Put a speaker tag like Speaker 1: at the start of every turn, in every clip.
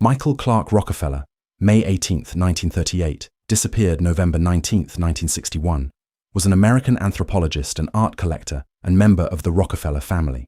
Speaker 1: Michael Clark Rockefeller, May 18, 1938, disappeared November 19, 1961, was an American anthropologist and art collector and member of the Rockefeller family.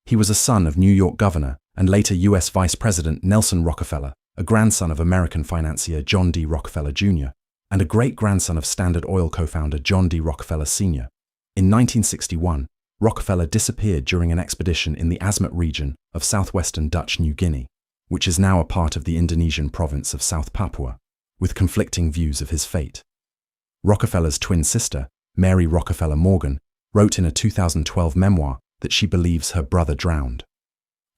Speaker 1: He was a son of New York Governor and later U.S. Vice President Nelson Rockefeller, a grandson of American financier John D. Rockefeller Jr., and a great-grandson of Standard Oil co-founder John D. Rockefeller Sr. In 1961, Rockefeller disappeared during an expedition in the Asmat region of southwestern Dutch New Guinea, which is now a part of the Indonesian province of South Papua, with conflicting views of his fate. Rockefeller's twin sister, Mary Rockefeller Morgan, wrote in a 2012 memoir that she believes her brother drowned.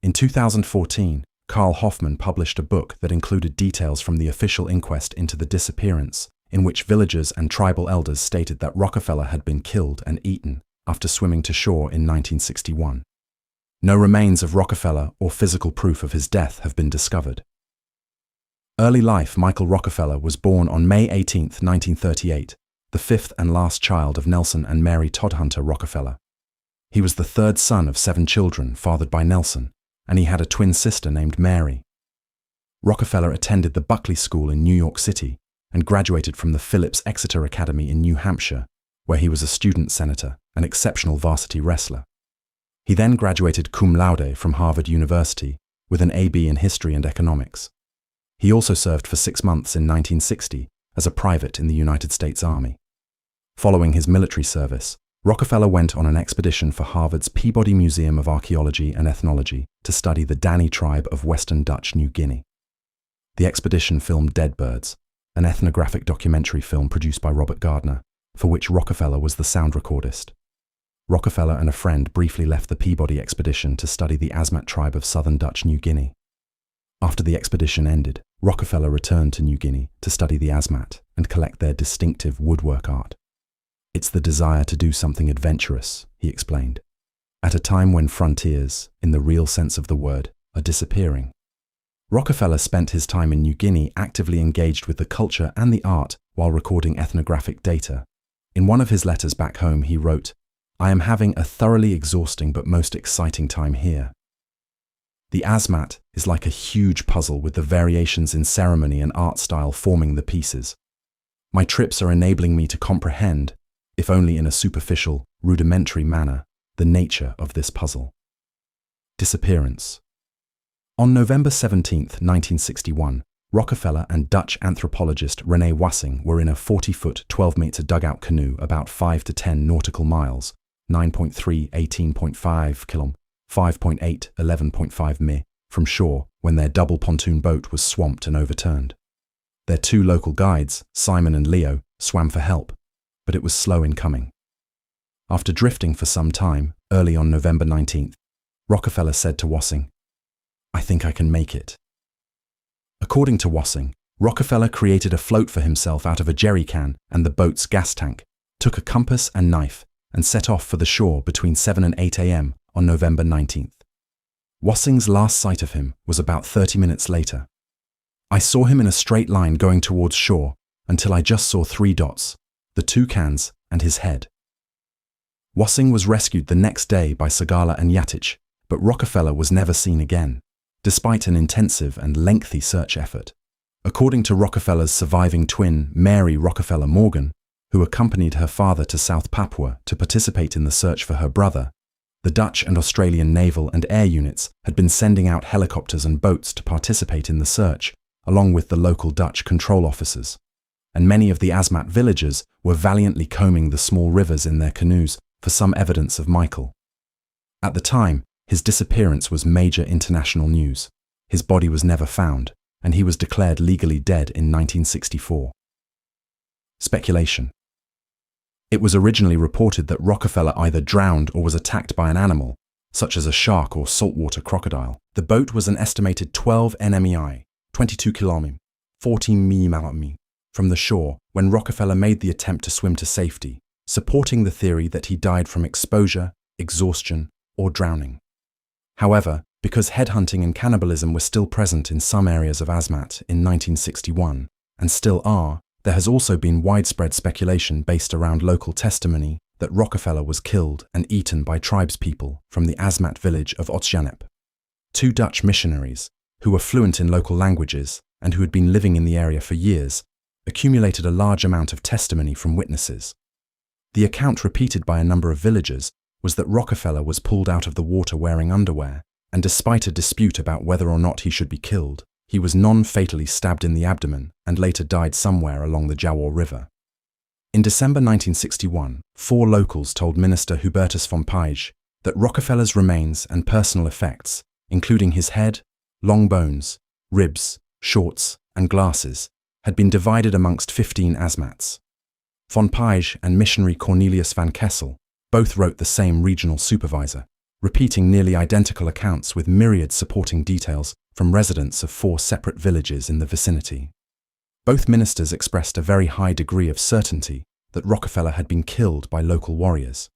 Speaker 1: In 2014, Carl Hoffman published a book that included details from the official inquest into the disappearance, in which villagers and tribal elders stated that Rockefeller had been killed and eaten after swimming to shore in 1961. No remains of Rockefeller or physical proof of his death have been discovered. Early life. Michael Rockefeller was born on May 18, 1938, the fifth and last child of Nelson and Mary Todhunter Rockefeller. He was the third son of 7 children fathered by Nelson, and he had a twin sister named Mary. Rockefeller attended the Buckley School in New York City and graduated from the Phillips Exeter Academy in New Hampshire, where he was a student senator and exceptional varsity wrestler. He then graduated cum laude from Harvard University with an AB in History and Economics. He also served for 6 months in 1960 as a private in the United States Army. Following his military service, Rockefeller went on an expedition for Harvard's Peabody Museum of Archaeology and Ethnology to study the Dani tribe of Western Dutch New Guinea. The expedition filmed Dead Birds, an ethnographic documentary film produced by Robert Gardner, for which Rockefeller was the sound recordist. Rockefeller and a friend briefly left the Peabody expedition to study the Asmat tribe of southern Dutch New Guinea. After the expedition ended, Rockefeller returned to New Guinea to study the Asmat and collect their distinctive woodwork art. "It's the desire to do something adventurous," he explained, "at a time when frontiers, in the real sense of the word, are disappearing." Rockefeller spent his time in New Guinea actively engaged with the culture and the art while recording ethnographic data. In one of his letters back home, he wrote, "I am having a thoroughly exhausting but most exciting time here. The Asmat is like a huge puzzle with the variations in ceremony and art style forming the pieces. My trips are enabling me to comprehend, if only in a superficial, rudimentary manner, the nature of this puzzle." Disappearance. On November 17, 1961, Rockefeller and Dutch anthropologist René Wassing were in a 40-foot, 12-meter dugout canoe about 5 to 10 nautical miles, 9.3, 18.5 km, 5.8, 11.5 mi, from shore when their double pontoon boat was swamped and overturned. Their 2 local guides, Simon and Leo, swam for help, but it was slow in coming. After drifting for some time, early on November 19th, Rockefeller said to Wassing, "I think I can make it." According to Wassing, Rockefeller created a float for himself out of a jerry can and the boat's gas tank, took a compass and knife, and set off for the shore between 7 and 8 a.m. on November 19th. Wassing's last sight of him was about 30 minutes later. "I saw him in a straight line going towards shore until I just saw 3 dots, the 2 cans and his head." Wassing was rescued the next day by Sagala and Yatich, but Rockefeller was never seen again, despite an intensive and lengthy search effort. According to Rockefeller's surviving twin, Mary Rockefeller Morgan, who accompanied her father to South Papua to participate in the search for her brother, the Dutch and Australian naval and air units had been sending out helicopters and boats to participate in the search, along with the local Dutch control officers. And many of the Asmat villagers were valiantly combing the small rivers in their canoes for some evidence of Michael. At the time, his disappearance was major international news. His body was never found, and he was declared legally dead in 1964. Speculation. It was originally reported that Rockefeller either drowned or was attacked by an animal, such as a shark or saltwater crocodile. The boat was an estimated 12 nmi, 22 km, 14 mi, from the shore when Rockefeller made the attempt to swim to safety, supporting the theory that he died from exposure, exhaustion, or drowning. However, because headhunting and cannibalism were still present in some areas of Asmat in 1961, and still are, there has also been widespread speculation based around local testimony that Rockefeller was killed and eaten by tribespeople from the Asmat village of Otsjanep. 2 Dutch missionaries, who were fluent in local languages and who had been living in the area for years, accumulated a large amount of testimony from witnesses. The account repeated by a number of villagers was that Rockefeller was pulled out of the water wearing underwear, and despite a dispute about whether or not he should be killed, he was non-fatally stabbed in the abdomen and later died somewhere along the Jawa River. In December 1961, 4 locals told Minister Hubertus von Paige that Rockefeller's remains and personal effects, including his head, long bones, ribs, shorts, and glasses, had been divided amongst 15 Asmats. Von Paige and missionary Cornelius van Kessel both wrote the same regional supervisor, repeating nearly identical accounts with myriad supporting details from residents of 4 separate villages in the vicinity. Both ministers expressed a very high degree of certainty that Rockefeller had been killed by local warriors.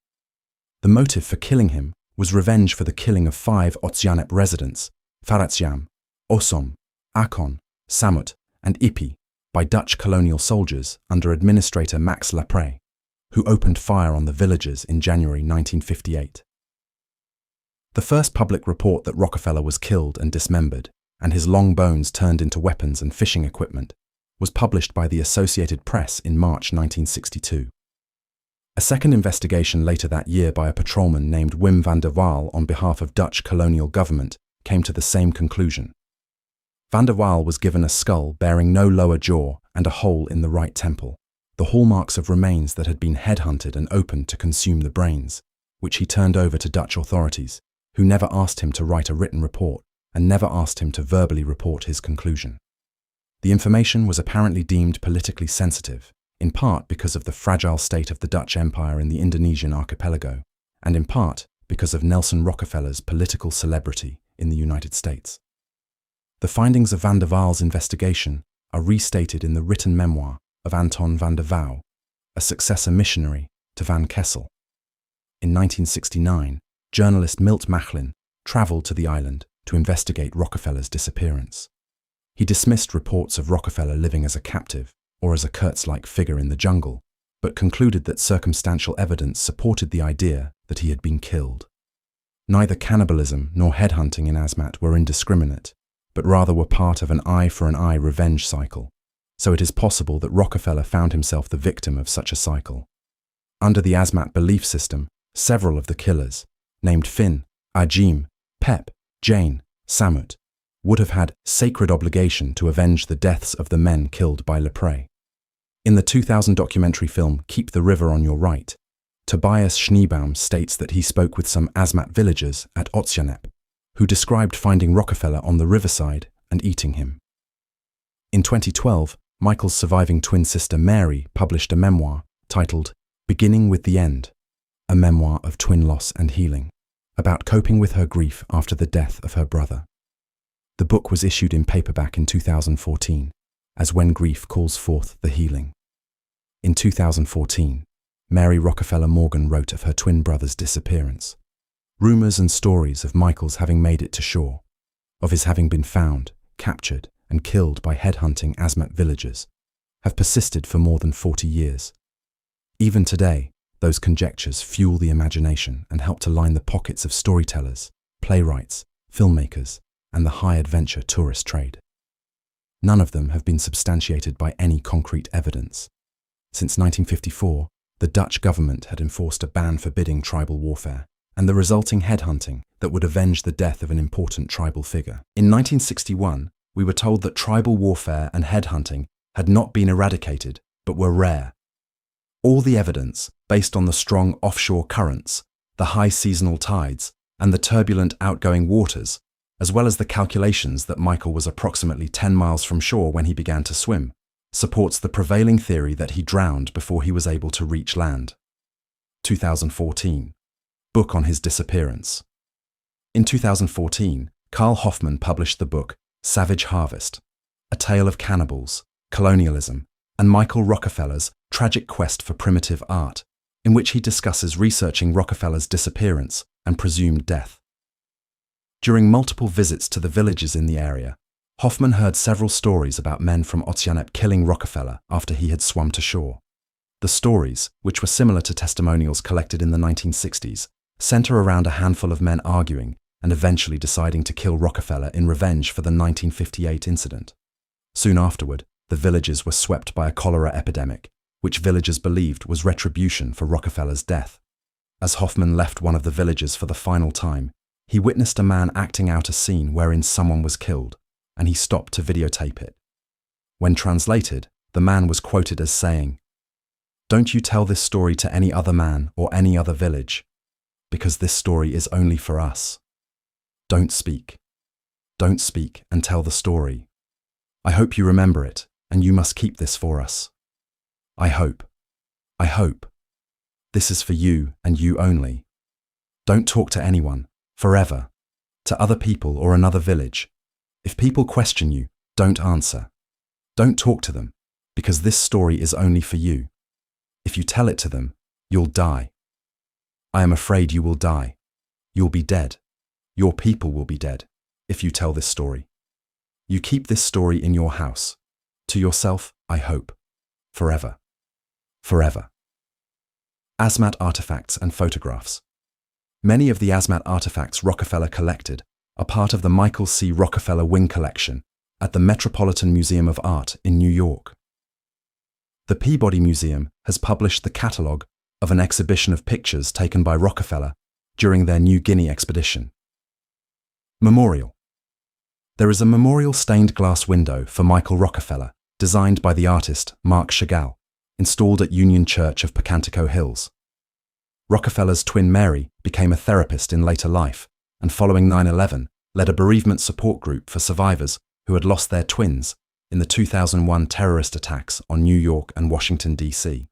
Speaker 1: The motive for killing him was revenge for the killing of 5 Otsianep residents, Faratsiam, Osom, Akon, Samut, and Ipi, by Dutch colonial soldiers under Administrator Max Lapre, who opened fire on the villagers in January 1958. The first public report that Rockefeller was killed and dismembered, and his long bones turned into weapons and fishing equipment, was published by the Associated Press in March 1962. A second investigation later that year by a patrolman named Wim van der Waal on behalf of Dutch colonial government came to the same conclusion. Van der Waal was given a skull bearing no lower jaw and a hole in the right temple, the hallmarks of remains that had been headhunted and opened to consume the brains, which he turned over to Dutch authorities, who never asked him to write a written report and never asked him to verbally report his conclusion. The information was apparently deemed politically sensitive, in part because of the fragile state of the Dutch Empire in the Indonesian archipelago, and in part because of Nelson Rockefeller's political celebrity in the United States. The findings of van der Waal's investigation are restated in the written memoir of Anton van der Wouw, a successor missionary to Van Kessel. In 1969, journalist Milt Machlin travelled to the island to investigate Rockefeller's disappearance. He dismissed reports of Rockefeller living as a captive or as a Kurtz-like figure in the jungle, but concluded that circumstantial evidence supported the idea that he had been killed. Neither cannibalism nor headhunting in Asmat were indiscriminate, but rather were part of an eye-for-an-eye revenge cycle, so it is possible that Rockefeller found himself the victim of such a cycle. Under the Asmat belief system, several of the killers, named Finn, Ajim, Pep, Jane, Samut, would have had sacred obligation to avenge the deaths of the men killed by Lepre. In the 2000 documentary film Keep the River on Your Right, Tobias Schneebaum states that he spoke with some Asmat villagers at Otsianep, who described finding Rockefeller on the riverside and eating him. In 2012, Michael's surviving twin sister Mary published a memoir titled Beginning with the End, a memoir of twin loss and healing, about coping with her grief after the death of her brother. The book was issued in paperback in 2014, as When Grief Calls Forth the Healing. In 2014, Mary Rockefeller Morgan wrote of her twin brother's disappearance. Rumours and stories of Michael's having made it to shore, of his having been found, captured, and killed by headhunting Asmat villagers, have persisted for more than 40 years. Even today, those conjectures fuel the imagination and help to line the pockets of storytellers, playwrights, filmmakers, and the high-adventure tourist trade. None of them have been substantiated by any concrete evidence. Since 1954, the Dutch government had enforced a ban forbidding tribal warfare and the resulting headhunting that would avenge the death of an important tribal figure. In 1961, we were told that tribal warfare and headhunting had not been eradicated, but were rare. All the evidence, based on the strong offshore currents, the high seasonal tides, and the turbulent outgoing waters, as well as the calculations that Michael was approximately 10 miles from shore when he began to swim, supports the prevailing theory that he drowned before he was able to reach land. 2014. Book on his disappearance. In 2014, Carl Hoffman published the book Savage Harvest, a tale of cannibals, colonialism, and Michael Rockefeller's tragic quest for primitive art, in which he discusses researching Rockefeller's disappearance and presumed death. During multiple visits to the villages in the area, Hoffman heard several stories about men from Otsianep killing Rockefeller after he had swum to shore. The stories, which were similar to testimonials collected in the 1960s, center around a handful of men arguing and eventually deciding to kill Rockefeller in revenge for the 1958 incident. Soon afterward, the villages were swept by a cholera epidemic, which villagers believed was retribution for Rockefeller's death. As Hoffman left one of the villages for the final time, he witnessed a man acting out a scene wherein someone was killed, and he stopped to videotape it. When translated, the man was quoted as saying, "Don't you tell this story to any other man or any other village, because this story is only for us. Don't speak. Don't speak and tell the story. I hope you remember it, and you must keep this for us. I hope. I hope. This is for you and you only. Don't talk to anyone, forever, to other people or another village. If people question you, don't answer. Don't talk to them, because this story is only for you. If you tell it to them, you'll die. I am afraid you will die. You'll be dead. Your people will be dead, if you tell this story. You keep this story in your house. To yourself, I hope. Forever. Forever." Asmat artifacts and photographs. Many of the Asmat artifacts Rockefeller collected are part of the Michael C. Rockefeller Wing Collection at the Metropolitan Museum of Art in New York. The Peabody Museum has published the catalogue of an exhibition of pictures taken by Rockefeller during their New Guinea expedition. Memorial. There is a memorial stained glass window for Michael Rockefeller, designed by the artist Marc Chagall, installed at Union Church of Pocantico Hills. Rockefeller's twin Mary became a therapist in later life, and following 9/11, led a bereavement support group for survivors who had lost their twins in the 2001 terrorist attacks on New York and Washington, D.C.